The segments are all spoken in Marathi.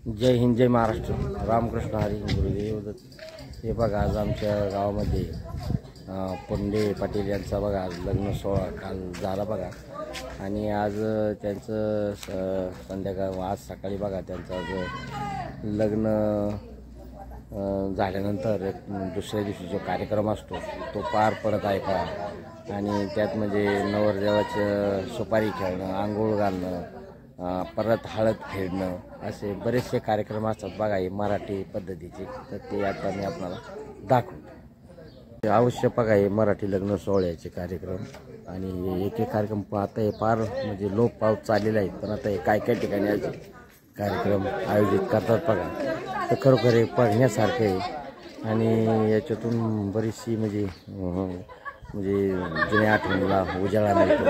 जय हिंद, जय महाराष्ट्र. रामकृष्ण हरी गुरुदेव दत्त. हे बघा, आज आमच्या गावामध्ये पुंडे पाटील यांचा बघा आज लग्न सोहळा काल झाला बघा. आणि आज त्यांचं संध्याकाळ आज सकाळी बघा त्यांचं आज लग्न झाल्यानंतर दुसऱ्या दिवशी जो कार्यक्रम असतो तो पार पडत आहे पहा. आणि त्यात म्हणजे नवरदेवाचं सुपारी खेळणं, आंघोळ घालणं, परत हळद खेळणं असे बरेचसे कार्यक्रम असतात बघा हे मराठी पद्धतीचे. तर ते आता मी आपल्याला दाखवतो. अवश्य बघा हे मराठी लग्न सोहळ्याचे कार्यक्रम. आणि एक एक कार्यक्रम आता हे फार म्हणजे लोप पावत चाललेले आहेत, पण आता हे काय काय ठिकाणी असे कार्यक्रम आयोजित करतात बघा. तर खरोखर हे बघण्यासारखं आहे आणि याच्यातून बरीचशी म्हणजे जुन्या आठवणीला उजाळा मिळतो.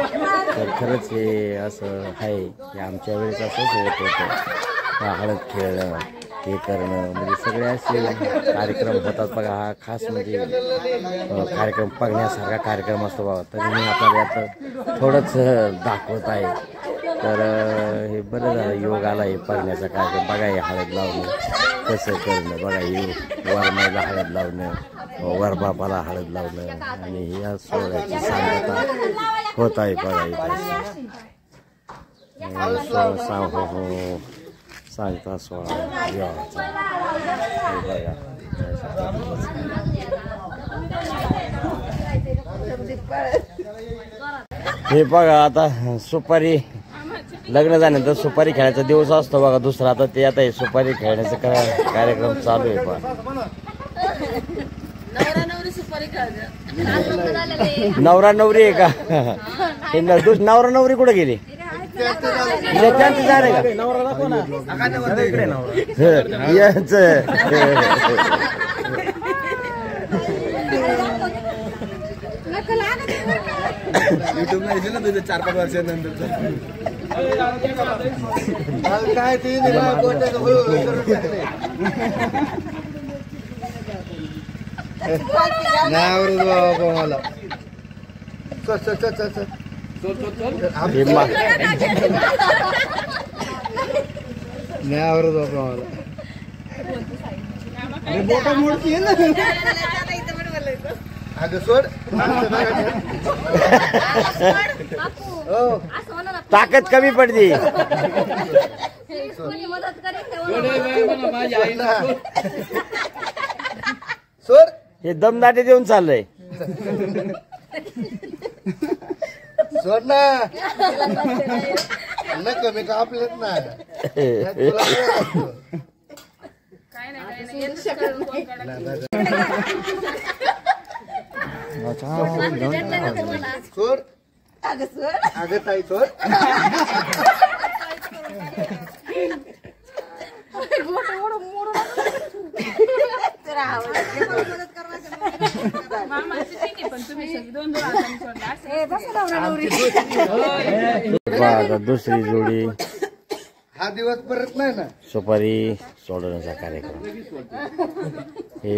तर खरंच हे असं आहे की आमच्या वेळेस असंच होत होतं. हळद खेळणं, हे करणं म्हणजे सगळे असे कार्यक्रम होतात बघा. हा खास म्हणजे कार्यक्रम बघण्यासारखा कार्यक्रम असतो बाबा. तरी मी आपल्याला यात थोडंच दाखवत आहे. तर हे बरं झालं योग आला हे बघण्याचा कार्यक्रम बघा. हे हळद लावणं कसं करणं बघा, हे वरमाईला हळद लावणं, वरबापाला हळद लावणं आणि या सोहळ्याची सांगता होत आहे बघा. सांगता सोहळा विवाहाचा बघा. हे बघा आता सुपारी लग्न झाल्यानंतर सुपारी खेळायचा दिवस असतो बघा दुसरा. आता ते आता हे सुपारी खेळण्याचा कार्यक्रम चालू आहे बघा. नवरा नवरी आहे का? नवरा नवरी कुठे गेली? युट्यूब नाही ना तुझं 4-5 वर्षानंतर काय ते मला बोटा मोडती ना. अगं सोड ताकद कमी पडली. सोड हे दमदाटे देऊन चाललंय. सोड ना कमी का आपलेच ना. सोड अगं ताई सोड. दुसरी जोडी हा दिवस परत नाही ना. सुपारी सोडवण्याचा कार्यक्रम हे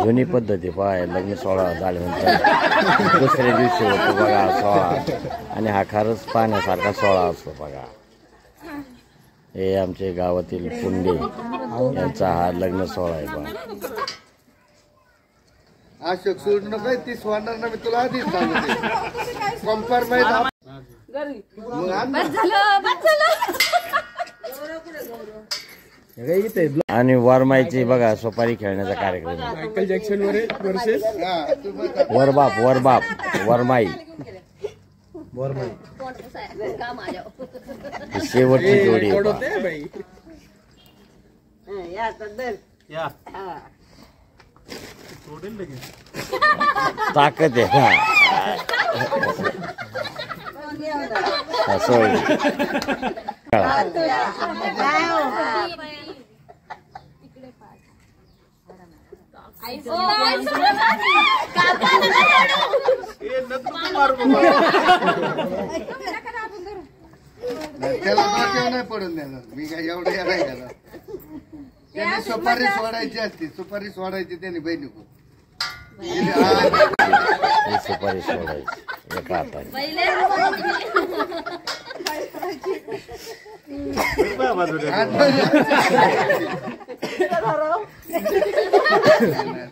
जुनी पद्धती पाय. लग्न सोहळा झाल्यानंतर दुसऱ्या दिवशी होतो बघा सोहळा. आणि हा खरंच पाहण्यासारखा सोहळा असतो बघा. हे आमचे गावातील पुंडे यांचा हा लग्न सोहळा आहे बघा. अशोक सोड नका ती सोडणार ना. मी तुला आधीच सांगते कॉम्प्रोमाइज. आणि वरमाईची बघा सुपारी खेळण्याचा कार्यक्रम. मायकल जॅक्सन वर्सेस वरबाप वरमाई शेवटची जोडी ताकद आहे. त्याला नाही पडून देणार मी काय एवढं नाही देणार. त्यांनी सुपारी सोडायची असती. सुपारी सोडायची त्यांनी बहिणी सुपारी सोडायची एका हाताने.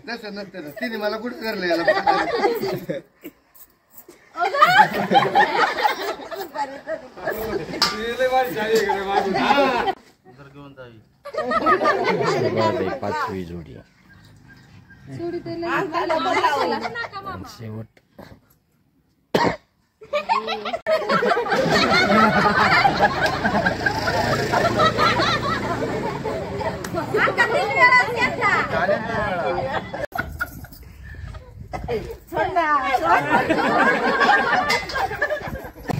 तसं नसतं ना. तिने मला कुठे करलं याला पाचवी जोडी शेवट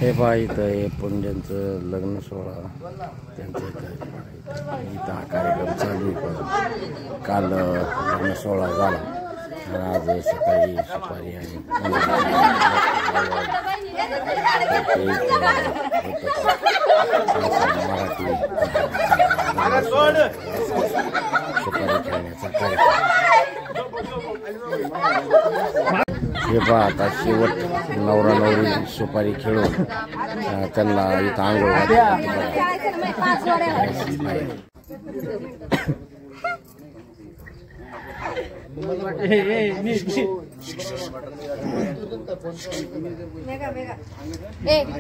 हे पहा इथं हे पुंजांचं लग्न सोहळा त्यांच्या इथं हा कार्यक्रम चालू आहे. काल लग्न सोहळा झाला आणि आज सकाळी सुपारी आणि मराठी सुपारी खेळण्याचा कार्यक्रम. हे पहा आता शेवट नवरा नवरी सुपारी खेळून त्यांना इथं आंघोळ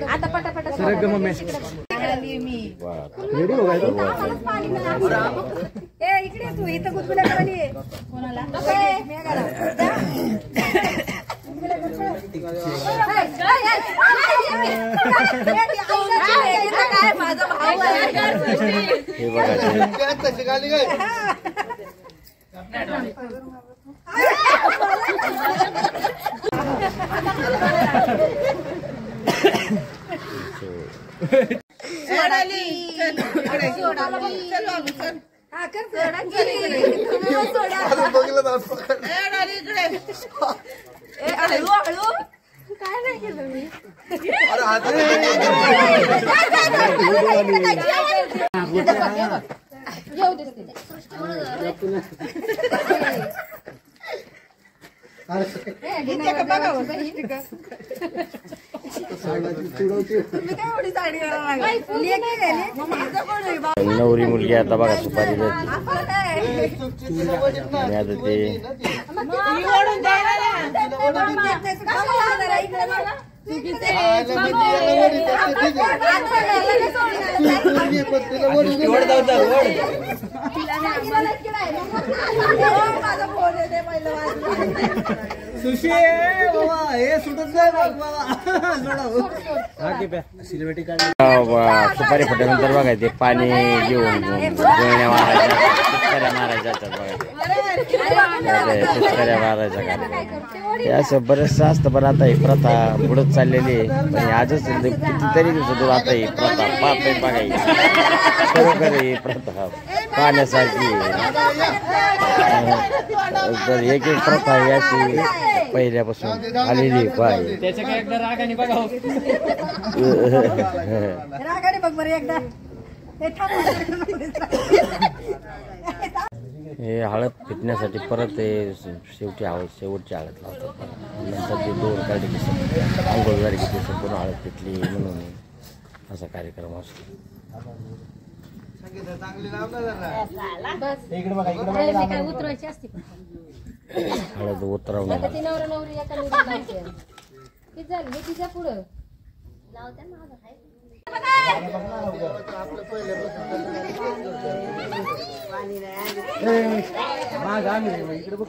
आता पटापट इकडे तू इथं गुदगुल्या करायली कोणाला माझा भाऊ काय नाही केलं मी नवरी मुलगी आता बघा सुपारी देते आणि आता ते सुपारी फुटल्यानंतर बघा ते पाणी घेऊन गोळण्या मारायच्या शेतकऱ्या मारायच्या हे असं बरंचसं असतं. पण आता ही प्रथा पुढत चाललेली आहे. म्हणजे आजच कितीतरी दिवसातून आता ही प्रथा पाहतोय बघायची खरोखर ही प्रथा पाहण्यासारखी. तर एक एक प्रथा ही अशी पहिल्यापासून आलेली पाहिजे. त्याच्या काय एकदा रागाने बघावं रागाने बघ बरं एकदा हे हळद फिटण्यासाठी परत ते शेवटची हळद लावतात. नंतर ते दोन काढले की आंघोळ झाली की ते संपूर्ण हळद फिटली म्हणून असा कार्यक्रम असतो. उतरवायची असते हळद उतरवणार नवरा नवरी किती झाली हे तिच्या पुढं लावत्या माझा इकडे बघ